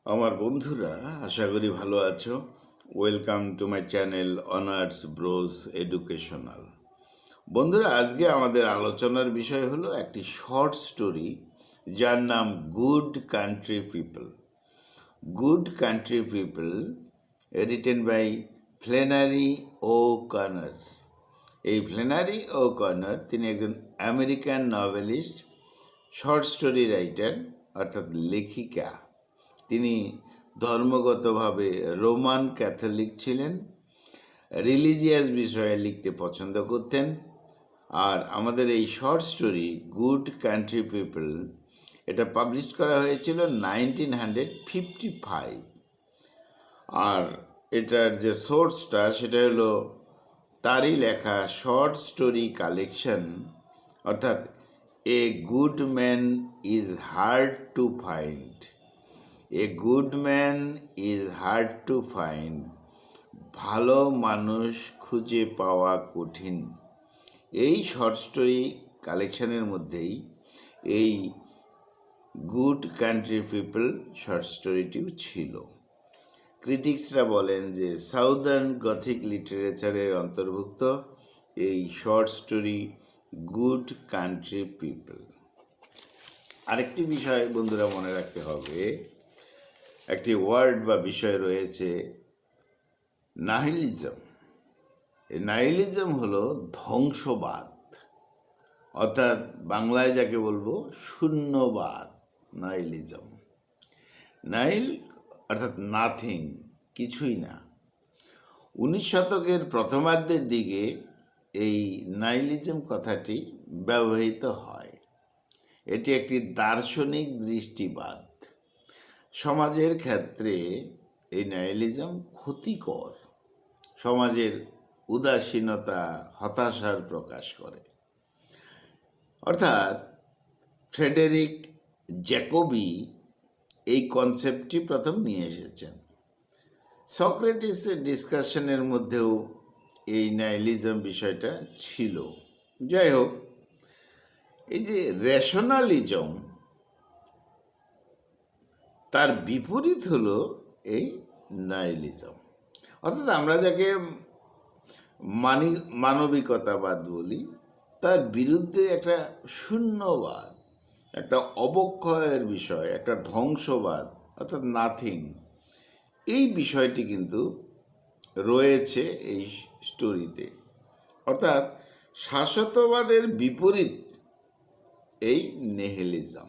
আমার বন্ধুরা, আশা করি ভালো আছো। Welcome to my channel honours bros educational. বন্ধুরা, আজকে আমাদের আলোচনার বিষয় হলো একটি শর্ট স্টোরি যার নাম good country people. Good country people written by Flannery O'Connor. এই ফ্লেনারি ও কর্নার তিনি একজন American novelist, short story writer অর্থাৎ লেখিকা। তিনি ধর্মগতভাবে রোমান ক্যাথলিক ছিলেন, রিলিজিয়াস বিষয়ে লিখতে পছন্দ করতেন। আর আমাদের এই short story good country people এটা পাবলিশ করা হয়েছিল 1955। আর এটার যে সোর্সটা সেটা হলো তারই লেখা শর্ট স্টোরি কালেকশন, অর্থাৎ a good man is hard to find. A good man is hard to find. ভালো মানুষ খুঁজে পাওয়া কঠিন। এই শর্ট স্টোরি কালেকশনের মধ্যেই এই গুড কান্ট্রি পিপল শর্ট স্টোরিটিও ছিল। ক্রিটিক্সরা বলেন যে সাউদার্ন গথিক লিটারেচারের অন্তর্ভুক্ত এই short story good country people. আরেকটি বিষয় বন্ধুরা মনে রাখতে হবে, একটি ওয়ার্ড বা বিষয় রয়েছে নাহিলিজম। এই নাহিলিজম হলো ধ্বংসবাদ, অর্থাৎ বাংলায় যাকে বলবো শূন্যবাদ। নাহিলিজম, নাহিল অর্থাৎ নাথিং, কিছুই না। 19 শতকের প্রথমার্ধের দিকে এই নাহিলিজম কথাটি ব্যবহৃত হয়। এটি একটি দার্শনিক দৃষ্টিবাদ। সমাজের ক্ষেত্রে এই নাহিলিজম ক্ষতিকর, সমাজের উদাসীনতা, হতাশার প্রকাশ করে। অর্থাৎ ফ্রেডেরিক জ্যাকোবি এই কনসেপ্টটি প্রথম নিয়ে এসেছেন। সক্রেটিসের ডিসকাশনের মধ্যেও এই নাহিলিজম বিষয়টা ছিল। যাই হোক, এই যে রেশনালিজম, তার বিপরীত হলো এই নাহিলিজম। অর্থাৎ আমরা যাকে মানবিকতাবাদ বলি, তার বিরুদ্ধে একটা শূন্যবাদ, একটা অবক্ষয়ের বিষয়, একটা ধ্বংসবাদ অর্থাৎ নাথিং, এই বিষয়টি কিন্তু রয়েছে এই স্টোরিতে। অর্থাৎ শাশ্বতবাদের বিপরীত এই নিহিলিজম।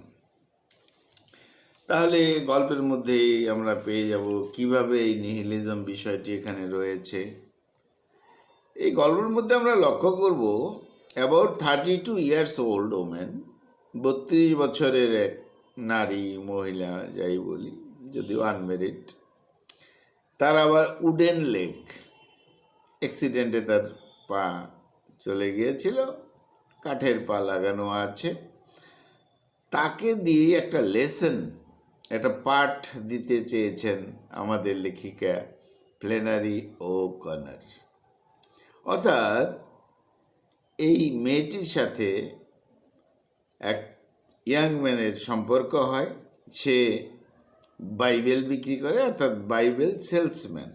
তাহলে গল্পের মধ্যেই আমরা পেয়ে যাব কিভাবে এই নিহিলিজম বিষয়টি এখানে রয়েছে। এই গল্পের মধ্যে আমরা লক্ষ্য করব অ্যাবাউট 32 ইয়ার্স ওল্ড ওমেন, 32 বছরের এক নারী, মহিলা যাই বলি, যদিও আনমেরিড। তার আবার উডেন লেগ, অ্যাক্সিডেন্টে তার পা চলে গিয়েছিল, কাঠের পা লাগানো আছে। তাকে দিয়ে একটা লেসন, একটা পাঠ দিতে চেয়েছেন আমাদের লেখিকা ফ্লেনারি ও কর্নার। অর্থাৎ এই মেয়েটির সাথে এক ইয়াং ম্যানের সম্পর্ক হয়। সে বাইবেল বিক্রি করে, অর্থাৎ বাইবেল সেলসম্যান।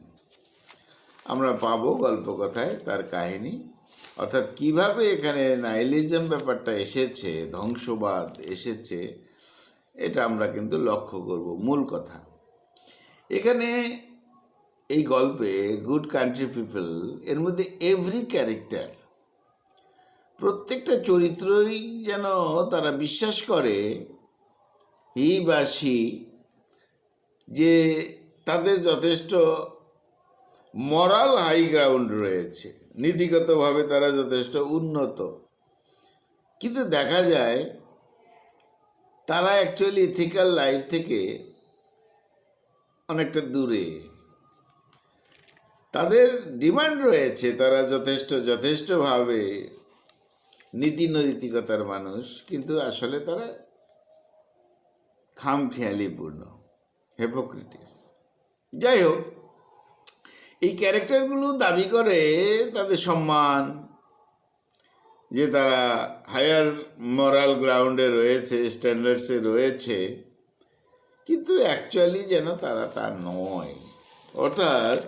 আমরা পাবো গল্পকথায় তার কাহিনী, অর্থাৎ কিভাবে এখানে নাহিলিজম ব্যাপারটা এসেছে, ধ্বংসবাদ এসেছে, এটা আমরা কিন্তু লক্ষ্য করব। মূল কথা এখানে এই গল্পে গুড কান্ট্রি পিপল এর মধ্যে এভরি ক্যারেক্টার, প্রত্যেকটা চরিত্রই যেন তারা বিশ্বাস করে হি বা সি যে তাদের যথেষ্ট মরাল হাই গ্রাউন্ড রয়েছে, নীতিগতভাবে তারা যথেষ্ট উন্নত। কিন্তু দেখা যায় তারা অ্যাকচুয়ালি ইথিক্যাল লাইফ থেকে অনেকটা দূরে। তাদের ডিমান্ড রয়েছে, তারা যথেষ্টভাবে নীতি নৈতিকতার মানুষ, কিন্তু আসলে তারা খামখেয়ালিপূর্ণ, হিপোক্রেটিস। যাই হোক, এই ক্যারেক্টারগুলো দাবি করে তাদের সম্মান, যে তারা হায়ার মরাল গ্রাউন্ডে রয়েছে, স্ট্যান্ডার্ডসে রয়েছে, কিন্তু অ্যাকচুয়ালি যেন তারা তা নয়। অর্থাৎ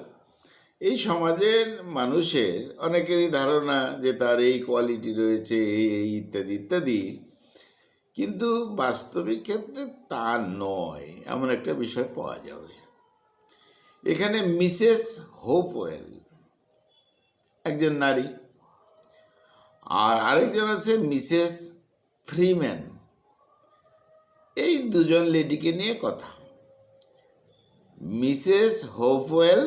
এই সমাজের মানুষের অনেকেরই ধারণা যে তার এই কোয়ালিটি রয়েছে, এই ইত্যাদি ইত্যাদি, কিন্তু বাস্তবিক ক্ষেত্রে তা নয়, এমন একটা বিষয় পাওয়া যাবে। এখানে মিসেস হোপওয়েল একজন নারী, আর আরেকজন আছে মিসেস ফ্রিম্যান। এই দুজন লেডিকে নিয়ে কথা। মিসেস হোপওয়েল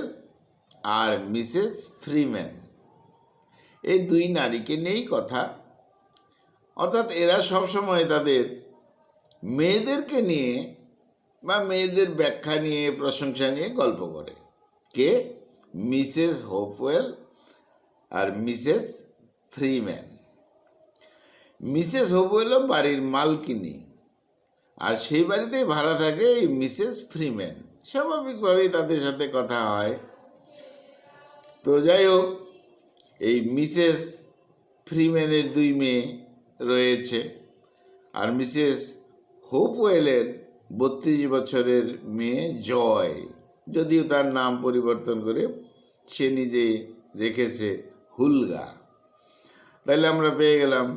আর মিসেস ফ্রিম্যান, এই দুই নারীকে নিয়েই কথা। অর্থাৎ এরা সবসময় তাদের মেয়েদেরকে নিয়ে বা মেয়েদের ব্যাখ্যা নিয়ে, প্রশংসা নিয়ে গল্প করে। কে? মিসেস হোপওয়েল আর মিসেস ফ্রিম্যান। মিসেস হোপওয়েলও বাড়ির মালকিনী, আর সেই বাড়িতেই ভাড়া থাকে এই মিসেস ফ্রিম্যান। স্বাভাবিকভাবেই তাদের সাথে কথা হয়। তো যাই হোক, এই মিসেস ফ্রিম্যানের দুই মেয়ে রয়েছে, আর মিসেস হোপওয়েলের 32 বছরের মেয়ে জয়, যদিও তার নাম পরিবর্তন করে সে নিজে রেখেছে হুলগা। তাহলে আমরা পেয়ে গেলাম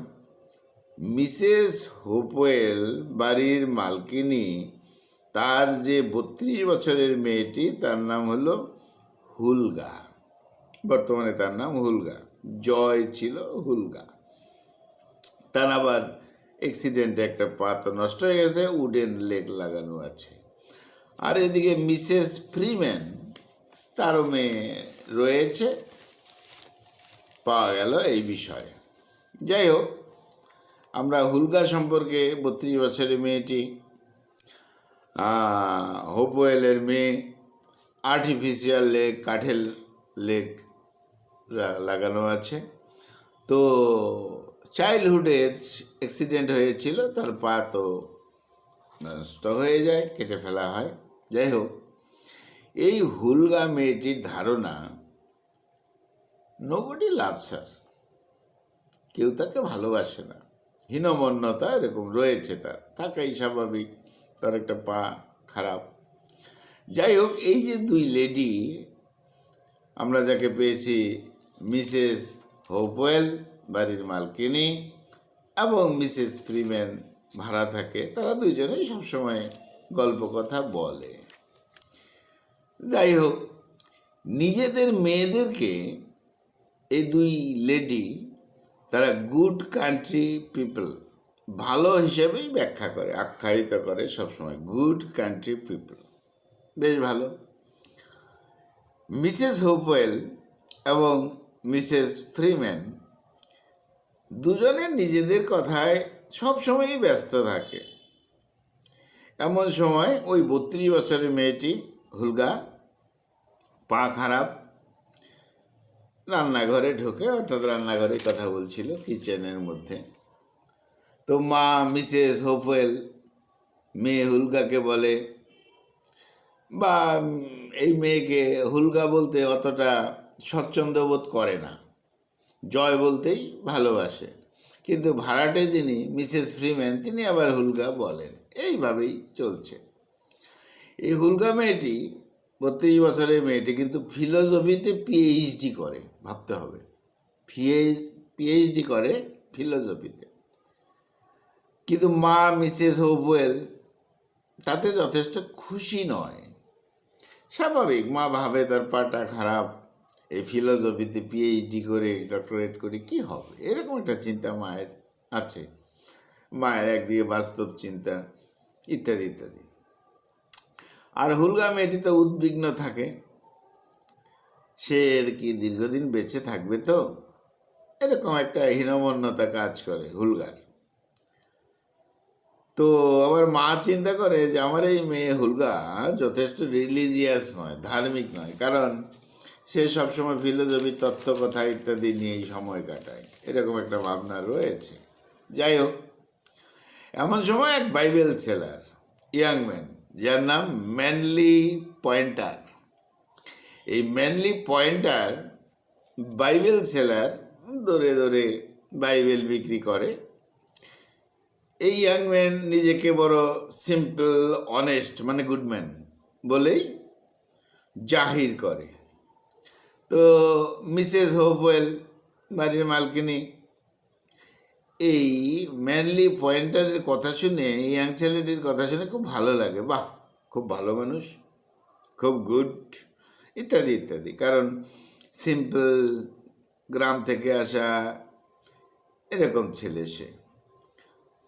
মিসেস হোপওয়েল বাড়ির মালকিনী, তার যে 32 বছরের মেয়েটি তার নাম হলো হুলগা। বর্তমানে তার নাম হুলগা, জয় ছিল হুলগা। তার আবার অ্যাক্সিডেন্টে একটা পা তো নষ্ট হয়ে গেছে, উডেন লেগ লাগানো আছে। আর এদিকে মিসেস ফ্রিম্যান, তারও মেয়ে রয়েছে, পাওয়া গেল এই বিষয়ে। যাই হোক, আমরা হুলগা সম্পর্কে, 32 বছরের মেয়েটি, হোপওয়েলের মেয়ে, আর্টিফিশিয়াল লেগ, কাঠের লেগ লাগানো আছে। তো চাইল্ডহুডে অ্যাক্সিডেন্ট হয়েছিল, তার পা তো নষ্ট হয়ে যায়, কেটে ফেলা হয়। যাই হোক, এই হুলগা মেয়েটির ধারণা নোবডি লাভস হার, কেউ তাকে ভালোবাসে না, হীনমন্যতা এরকম রয়েছে, তার থাকাই স্বাভাবিক, তার একটা পা খারাপ। যাই হোক, এই যে দুই লেডি আমরা যাকে পেয়েছি, মিসেস হোপওয়েল বাড়ির মালকিনী এবং মিসেস ফ্রিম্যান ভাড়া থাকে, তারা দুইজনেই সবসময় গল্প কথা বলে। যাই হোক, নিজেদের মেয়েদেরকে এই দুই লেডি তারা গুড কান্ট্রি পিপল, ভালো হিসেবেই ব্যাখ্যা করে, আখ্যায়িত করে সবসময়, গুড কান্ট্রি পিপল, বেশ ভালো। মিসেস হোপওয়েল এবং মিসেস ফ্রিম্যান দুজনের নিজেদের কথায় সবসময়ই ব্যস্ত থাকে। এমন সময় ওই 32 বছরের মেয়েটি হুলগা, পা খারাপ, রান্নাঘরে ঢোকে, অর্থাৎ রান্নাঘরে কথা বলছিল কিচেনের মধ্যে। তো মা মিসেস হোপওয়েল মেয়ে হুলগাকে বলে, বা এই মেয়েকে হুলগা বলতে অতটা স্বচ্ছন্দ্য বোধ করে না, জয় বলতেই ভালোবাসে। কিন্তু ভাড়াটে যিনি মিসেস ফ্রিম্যান, তিনি আবার হুলগা বলেন। এইভাবেই চলছে। এই হুলগা মেয়েটি, 32 বছরের মেয়েটি, কিন্তু ফিলোসফিতে পিএইচডি করে, ভাবতে হবে, পিএইচডি করে ফিলোসফিতে। কিন্তু মা মিসেস হোপওয়েল তাতে যথেষ্ট খুশি নয়। স্বাভাবিক, মা ভাবে তার পাটা খারাপ, এই ফিলোসফিতে পিএইচডি করে, ডক্টরেট করে কি হবে, এরকম একটা চিন্তা মায়ের আছে। মায়ের একদিকে বাস্তব চিন্তা, ইত্যাদি ইত্যাদি। আর হুলগা মেয়েটি তো উদ্বিগ্ন থাকে, সে কি দীর্ঘদিন বেঁচে থাকবে, তো এরকম একটা হীনমন্যতা কাজ করে হুলগার। তো আবার মা চিন্তা করে যে আমার এই মেয়ে হুলগা যথেষ্ট রিলিজিয়াস নয়, ধার্মিক নয়, কারণ সে সবসময় ফিলোসফি, তত্ত্ব কথা ইত্যাদি নিয়েই সময় কাটায়, এরকম একটা ভাবনা রয়েছে। যাই হোক, এমন সময় এক বাইবেল সেলার ইয়াং ম্যান, যার নাম ম্যানলি পয়েন্টার, এই ম্যানলি পয়েন্টার বাইবেল সেলার, দৌড়ে দৌড়ে বাইবেল বিক্রি করে। এই ইয়াং ম্যান নিজেকে বড় সিম্পল অনেস্ট মানে গুড ম্যান বলেই জাহির করে। তো মিসেস হোপওয়েল, বাড়ির মালকিনী, এই ম্যানলি পয়েন্টারের কথা শুনে, ইয়াং ছেলেটির কথা শুনে খুব ভালো লাগে। বাহ, খুব ভালো মানুষ, খুব গুড, ইত্যাদি ইত্যাদি। কারণ সিম্পল, গ্রাম থেকে আসা, এরকম ছেলে সে।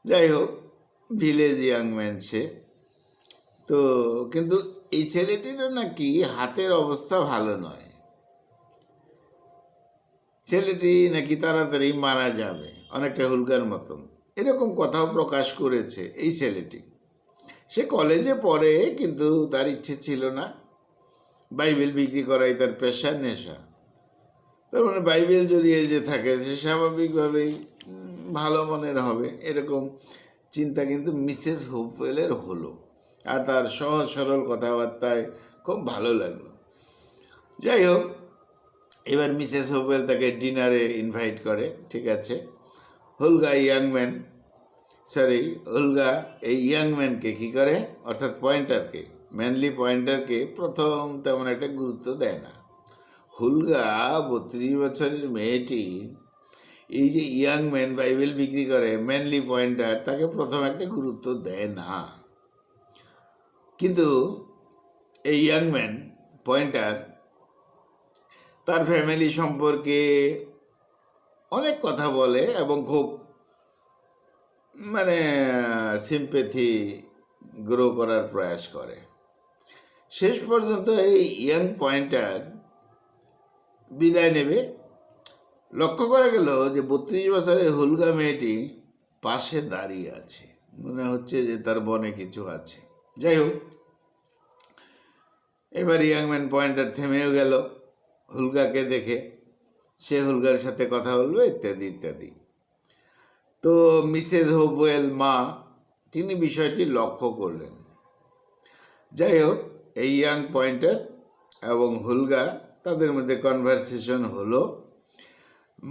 যাই হোক, ভিলেজ ইয়াং ম্যান সে। তো কিন্তু এই ছেলেটিরও নাকি হাতের অবস্থা ভালো নয়। ছেলেটি নাকি তাড়াতাড়ি মারা যাবে, অনেকটা হুলকার মতন, এরকম কথাও প্রকাশ করেছে এই ছেলেটি। সে কলেজে পড়ে, কিন্তু তার ইচ্ছে ছিল না। বাইবেল বিক্রি করাই তার পেশা, নেশা। তার মানে বাইবেল জড়িয়ে যে থাকে, সে স্বাভাবিকভাবেই ভালো মনের হবে, এরকম চিন্তা কিন্তু মিসেস হোপওয়েলের হলো। আর তার সহজ সরল কথাবার্তায় খুব ভালো লাগলো। যাই হোক, এবার মিসেস হোপওয়েল তাকে ডিনারে ইনভাইট করে, ঠিক আছে। হুলগা হুলগা এই ইয়াং ম্যানকে কী করে, অর্থাৎ পয়েন্টারকে, ম্যানলি পয়েন্টারকে প্রথম তেমন একটা গুরুত্ব দেয় না। হুলগা 32 বছরের মেয়েটি, এই যে ইয়াং ম্যান বাইবেল বিক্রি করে, ম্যানলি পয়েন্টার, তাকে প্রথম একটা গুরুত্ব দেয় না। কিন্তু এই ইয়াং ম্যান পয়েন্টার তার ফ্যামিলি সম্পর্কে অনেক কথা বলে এবং খুব মানে সিম্প্যাথি গ্রো করার প্রয়াস করে। শেষ পর্যন্ত এই ইয়াং পয়েন্টার বিদায় নেবে। লক্ষ্য করা গেল যে 32 বছরের হুলগা মেয়েটি পাশে দাঁড়িয়ে আছে, মনে হচ্ছে যে তার বনে কিছু আছে। যাই হোক, এবার ইয়াংম্যান পয়েন্টার থেমেও গেল হুলগাকে দেখে। সে হুলগার সাথে কথা বলবে, ইত্যাদি ইত্যাদি। তো মিসেস হোপওয়েল মা, তিনি বিষয়টি লক্ষ্য করলেন। যাই হোক, এই ইয়াং পয়েন্টার এবং হুলগা, তাদের মধ্যে কনভারসেশন হলো।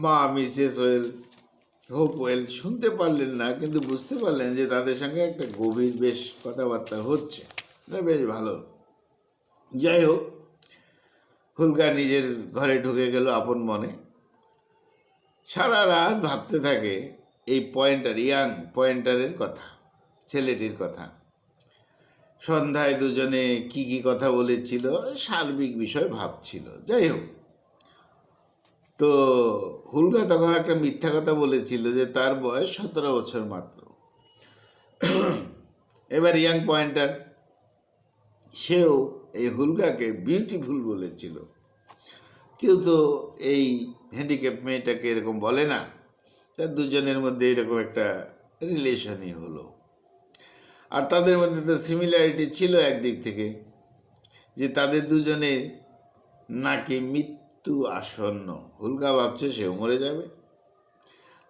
মা মিসেস হোপওয়েল শুনতে পারলেন না, কিন্তু বুঝতে পারলেন যে তাদের সঙ্গে একটা গভীর বেশ কথাবার্তা হচ্ছে, বেশ ভালো। যাই হোক, হুলগা নিজের ঘরে ঢুকে গেল আপন মনে। সারা রাত ভাবতে থাকে এই ইয়াং পয়েন্টারের কথা, ছেলেটির কথা। সন্ধ্যায় দুজনে কি কি কথা বলেছিল, সার্বিক বিষয় ভাবছিল। যাই হোক, তো হুলগা তখন একটা মিথ্যা কথা বলেছিল যে তার বয়স 17 বছর মাত্র। এবার ইয়াং পয়েন্টার, সেও এই হুলগাকে বিউটিফুল বলেছিল। কেউ তো এই হ্যান্ডিক্যাপ মেয়েটাকে এরকম বলে না। তার দুজনের মধ্যে এরকম একটা রিলেশনই হলো। আর তাদের মধ্যে তো সিমিলারিটি ছিল একদিক থেকে, যে তাদের দুজনে নাকি মৃত্যু আসন্ন। হুলগা ভাবছে সেও মরে যাবে,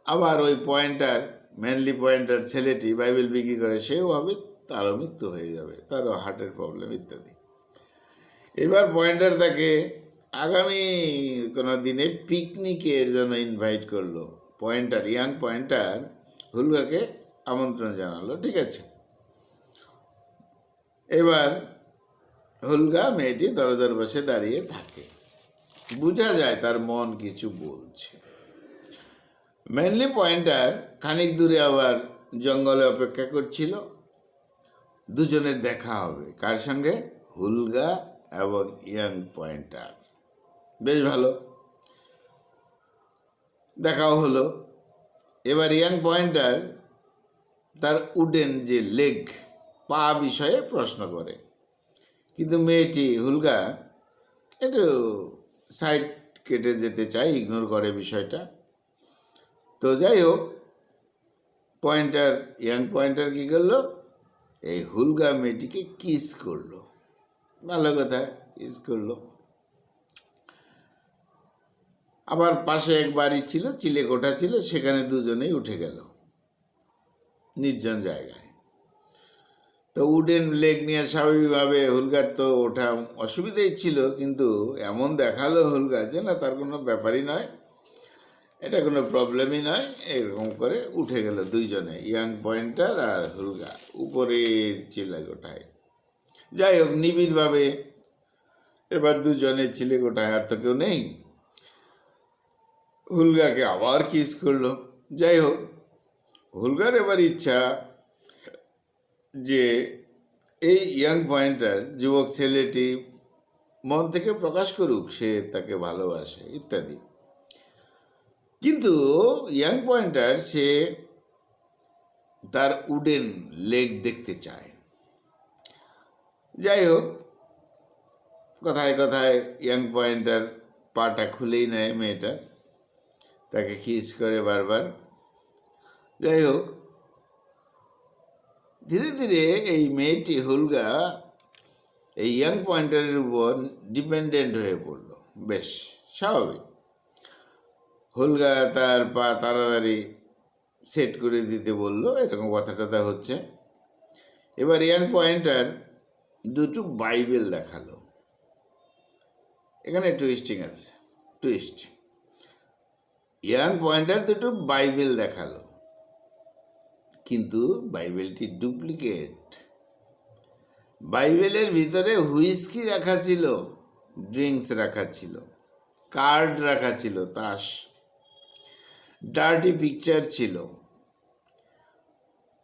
আবার ওই পয়েন্টার, ম্যানলি পয়েন্টার ছেলেটি বাইবেল বিক্রি করে, সেও ভাবে তারও মৃত্যু হয়ে যাবে, তারও হার্টের প্রবলেম ইত্যাদি। এবার পয়েন্টার তাকে আগামী কোনো দিনে পিকনিকের জন্য ইনভাইট করলো। ইয়াং পয়েন্টার হুলগাকে আমন্ত্রণ জানালো, ঠিক আছে। এবার হুলগা মেয়েটি দরজার পাশে দাঁড়িয়ে থাকে, বোঝা যায় তার মন কিছু বলছে। ম্যানলি পয়েন্টার খানিক দূরে আবার জঙ্গলে অপেক্ষা করছিল, দুজনের দেখা হবে। কার সঙ্গে? হুলগা এবং ইয়াং পয়েন্টার। বেশ ভালো, দেখাও হলো। এবার ইয়াং পয়েন্টার তার উডেন যে লেগ, পা বিষয়ে প্রশ্ন করে, কিন্তু মেয়েটি হুলগা একটু সাইড কেটে যেতে চায়, ইগনোর করে বিষয়টা। তো যাই হোক, ইয়াং পয়েন্টার কী করলো, এই হুলগা মেয়েটিকে কিস করলো। ভালো কথা, কিস করলো। আবার পাশে এক বাড়ি ছিল, চিলেকোঠা ছিল, সেখানে দুজনেই উঠে গেল নির্জন জায়গায়। তো উডেন লেগ নিয়ে স্বাভাবিকভাবে হুলগার তো ওঠা অসুবিধাই ছিল, কিন্তু এমন দেখালো হুলগা যে না, তার কোনো ব্যাপারই নয়। এটা কোনো প্রবলেমই নয়। এরকম করে উঠে গেল দুইজনে, ইয়াং পয়েন্টার আর হুলগা, উপরের চিলেকোঠায়। যাই হোক, নিবিড়ভাবে এবার দুজনের চিলেকোঠায় আর তো কেউ নেই, হুলগাকে আবার কিস করলো। যাই হোক, হুলগার এবার ইচ্ছা যে এই ইয়াং পয়েন্টার, যুবক ছেলেটি মন থেকে প্রকাশ করুক সে তাকে ভালোবাসে ইত্যাদি। কিন্তু ইয়াং পয়েন্টার সে তার উডেন লেগ দেখতে চায়। যাই হোক, কথায় কথায় ইয়াং পয়েন্টার পাটা খুলেই নেয় মেয়েটার, তাকে কিস করে বারবার। যাই হোক, ধীরে ধীরে এই মেয়েটি হুলগা এই ইয়াং পয়েন্টারের উপর ডিপেন্ডেন্ট হয়ে পড়ল। বেশ স্বাভাবিক, হুলগা তার পা তাড়াতাড়ি সেট করে দিতে বলল, এরকম কথা টথা হচ্ছে। এবার ইয়াং পয়েন্টার দুটো বাইবেল দেখালো। এখানে টুইস্টিং আছে, টুইস্ট। ইয়াং পয়েন্টার দুটো বাইবেল দেখালো, কিন্তু বাইবেলটি ডুপ্লিকেট। বাইবেলের ভিতরে হুইস্কি রাখা ছিল, ড্রিঙ্কস রাখা ছিল, কার্ড রাখা ছিল, তাস, ডার্টি পিকচার ছিল।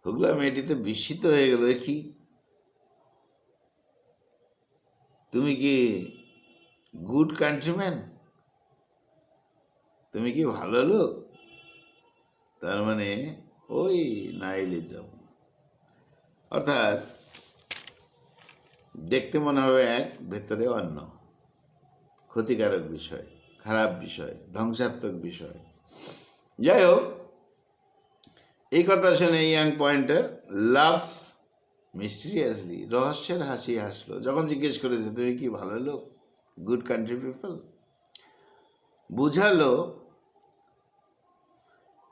হুগলা মেয়েটিতে বিস্মিত হয়ে গেল, কি তুমি কি গুড কান্ট্রিম্যান? তুমি কি ভালো লোক? তার মানে ওই নাইলিজম, অর্থাৎ দেখতে মনে হবে এক, ভেতরে অন্য, ক্ষতিকারক বিষয়, খারাপ বিষয়, ধ্বংসাত্মক বিষয়। যাই হোক, এই কথা শুনে ইয়াং পয়েন্টার লাভস মিস্টিরিয়াসলি, রহস্যের হাসি হাসলো। যখন জিজ্ঞেস করেছে তুমি কি ভালো লোক, গুড কান্ট্রি পিপল, বুঝালো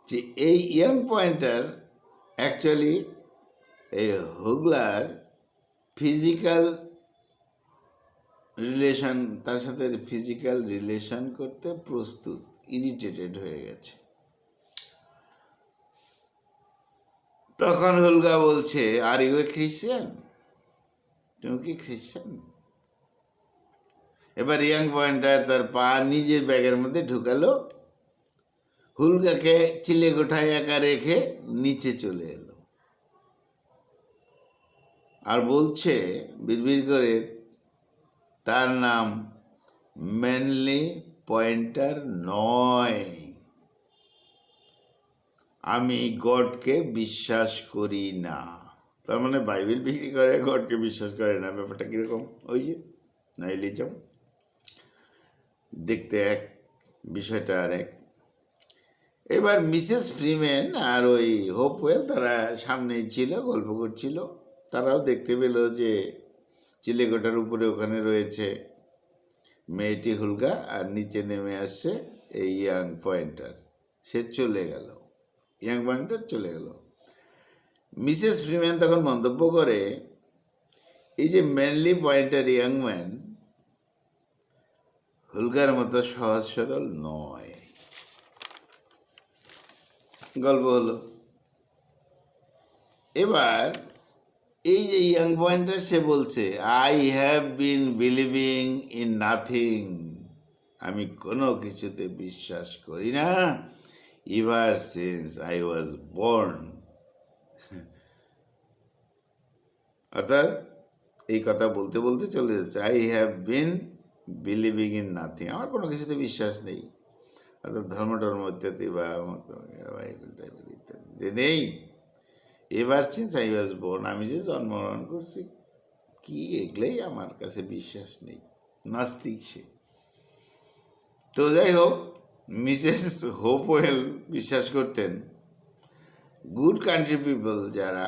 যে এই ইয়াং পয়েন্টার অ্যাকচুয়ালি এই হুগলার ফিজিক্যাল রিলেশন, তার সাথে ফিজিক্যাল রিলেশন করতে প্রস্তুত, ইরিটেটেড হয়ে গেছে। তখন হুলগা বলছে, আর ইউ এ খ্রিশ্চান? তুমি কি খ্রিশ্চান? এবার ইয়াং পয়েন্টার তার পা নিজের ব্যাগের মধ্যে ঢুকালো, হুলগাকে চিলেকোঠায় একা রেখে নিচে চলে এলো, আর বলছে বিড়বিড় করে, তার নাম ম্যানলি পয়েন্টার নয়, আমি গডকে বিশ্বাস করি না। তার মানে বাইবেল বিক্রি করে, গডকে বিশ্বাস করে না। ব্যাপারটা কীরকম? ওই যে নাইলিজম, দেখতে এক, বিষয়টা আর এক। এবার মিসেস ফ্রিম্যান আর ওই হোপওয়েল তারা সামনেই ছিল, গল্প করছিল। তারাও দেখতে পেল যে চিলেকোঠার উপরে ওখানে রয়েছে মেয়েটি হুলগা, আর নিচে নেমে আসছে এই ইয়াং পয়েন্টার। সে চলে গেল, ইয়াং পয়েন্টার চলে গেল। মিসেস ফ্রিম্যান তখন মন্তব্য করে, এই যে ম্যানলি পয়েন্টার ইয়াং ম্যান হুলগার মতো সহজ সরল নয়। গল্প হলো। এবার এই যে ইয়াং পয়েন্টার সে বলছে, I have been believing in nothing, আমি কোনো কিছুতে বিশ্বাস করি না, ever since I was born. অর্থাৎ এই কথা বলতে বলতে চলে যাচ্ছে, I have been believing in nothing, আমার কোনো কিছুতে বিশ্বাস নেই, অর্থাৎ ধর্ম টর্ম ইত্যাদি বা বাইবেল টাইবেল ইত্যাদি যে নেই। Ever since I was born, আমি যে জন্মগ্রহণ করছি, কি এগুলোই আমার কাছে বিশ্বাস নেই, নাস্তিক সে। তো যাই হোক, মিসেস হোপওয়েল বিশ্বাস করতেন গুড কান্ট্রি পিপল যারা,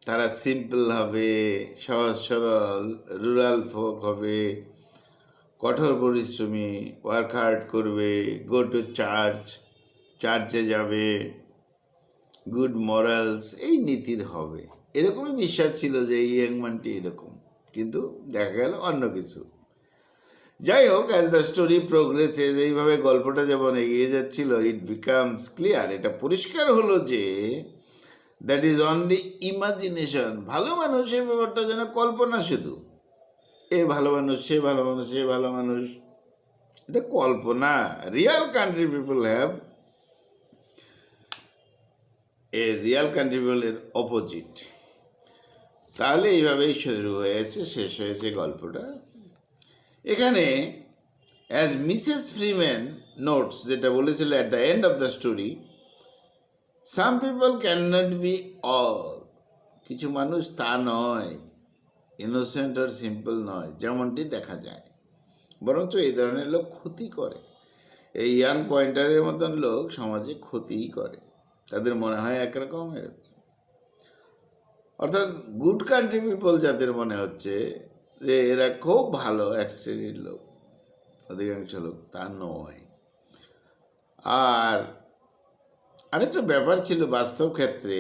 তারা সিম্পল হবে, সহজ সরল, রুরাল ফোক হবে, কঠোর পরিশ্রমী, ওয়ার্ক হার্ড করবে, গো টু চার্চ, চার্চে যাবে, গুড মরালস, এই নীতির হবে, এরকমই বিশ্বাস ছিল যে এই ইয়াংম্যানটি এরকম। কিন্তু দেখা গেল অন্য কিছু। যাই হোক, অ্যাজ দ্য স্টোরি প্রোগ্রেসেস, এইভাবে গল্পটা যেমন এগিয়ে যাচ্ছিল, ইট বিকামস ক্লিয়ার, এটা পরিষ্কার হলো যে দ্যাট ইজ অনলি ইমাজিনেশন। ভালো মানুষ এই ব্যাপারটা যেন কল্পনা শুধু, এ ভালো মানুষ, সে ভালো মানুষ, সে ভালো মানুষ, এটা কল্পনা। Real country people have a real country পিপলের অপোজিট। তাহলে এইভাবেই শুরু হয়েছে, শেষ হয়েছে গল্পটা। এখানে অ্যাজ মিসেস ফ্রিম্যান নোটস, যেটা বলেছিল at the end of the story, some people can not be all, কিছু মানুষ তা নয়, ইনোসেন্ট আর সিম্পল নয় যেমনটি দেখা যায়, বরঞ্চ এই ধরনের লোক ক্ষতি করে। এই ইয়াং পয়েন্টারের মতন লোক সমাজে ক্ষতিই করে, তাদের মনে হয় একরকম এরকম। অর্থাৎ গুড কান্ট্রি পিপল যাদের মনে হচ্ছে যে এরা খুব ভালো এক শ্রেণীর লোক, অধিকাংশ লোক তা নয়। আর আরেকটা ব্যাপার ছিল বাস্তব ক্ষেত্রে,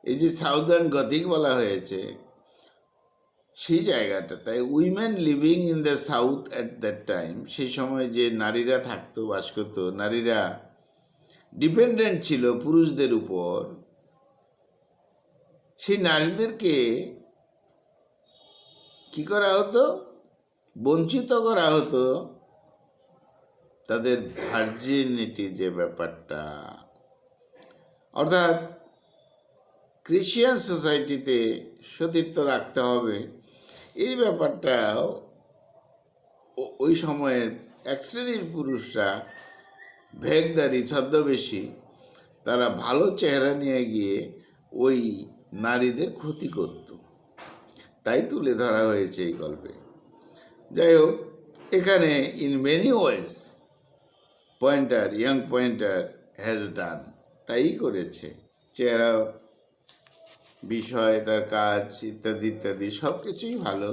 এই যে সাউদার্ন গথিক বলা হয়েছে, সেই জায়গাটা, তাই women living in the south at that time, সেই সময় যে নারীরা থাকতো, বাস করতো, নারীরা ডিপেন্ডেন্ট ছিল পুরুষদের উপর, সেই নারীদেরকে কি করা হতো, বঞ্চিত করা হতো তাদের ভার্জিনিটি যে ব্যাপারটা। অর্থাৎ ক্রিশ্চিয়ান সোসাইটিতে সতীত্ব রাখতে হবে, এই ব্যাপারটাও ওই সময়ের এক শ্রেণীর পুরুষরা, ভেগদারি ছদ্মবেশী, তারা ভালো চেহারা নিয়ে গিয়ে ওই নারীদের ক্ষতি করত, তাই তুলে ধরা হয়েছে এই গল্পে। যাই হোক, এখানে in many ways pointer, young pointer has done, তাই করেছে। চেহারা, বিষয়, তার কাজ ইত্যাদি ইত্যাদি সব কিছুই ভালো,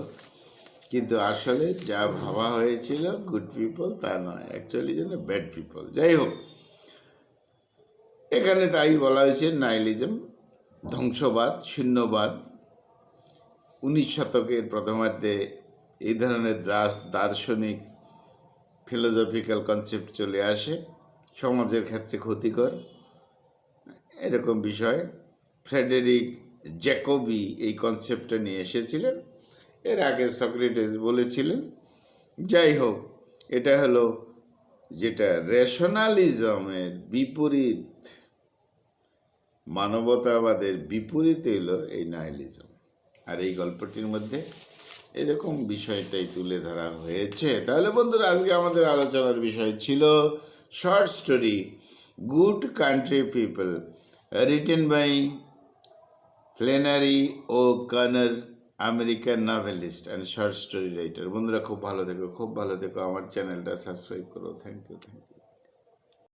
কিন্তু আসলে যা ভাবা হয়েছিল গুড পিপল তা নয়, অ্যাকচুয়ালি যেন ব্যাড পিপল। যাই হোক, এখানে তাই বলা হয়েছে নাইলিজম, ধ্বংসবাদ, শূন্যবাদ। 19 শতকের প্রথমার্ধে এই ধরনের দার্শনিক ফিলোসফিক্যাল কনসেপ্ট চলে আসে, সমাজের ক্ষেত্রে ক্ষতিকর এরকম বিষয়। ফ্রেডেরিক জ্যাকবি এই কনসেপ্টটা নিয়ে এসেছিলেন, এর আগে সক্রেটিস বলেছিলেন। যাই হোক, এটা হলো যেটা রেশনালিজমের বিপরীত, মানবতাবাদের বিপরীত হইল এই নাইলিজম। আর এই গল্পটির মধ্যে এরকম বিষয়টাই তুলে ধরা হয়েছে। তাহলে বন্ধুরা, আজকে আমাদের আলোচনার বিষয় ছিল short story good country people, written by Flannery O'Connor, American novelist and short story writer. বন্ধুরা, খুব ভালো থেকো, খুব ভালো থেকো, আমার চ্যানেলটা সাবস্ক্রাইব করো। Thank you.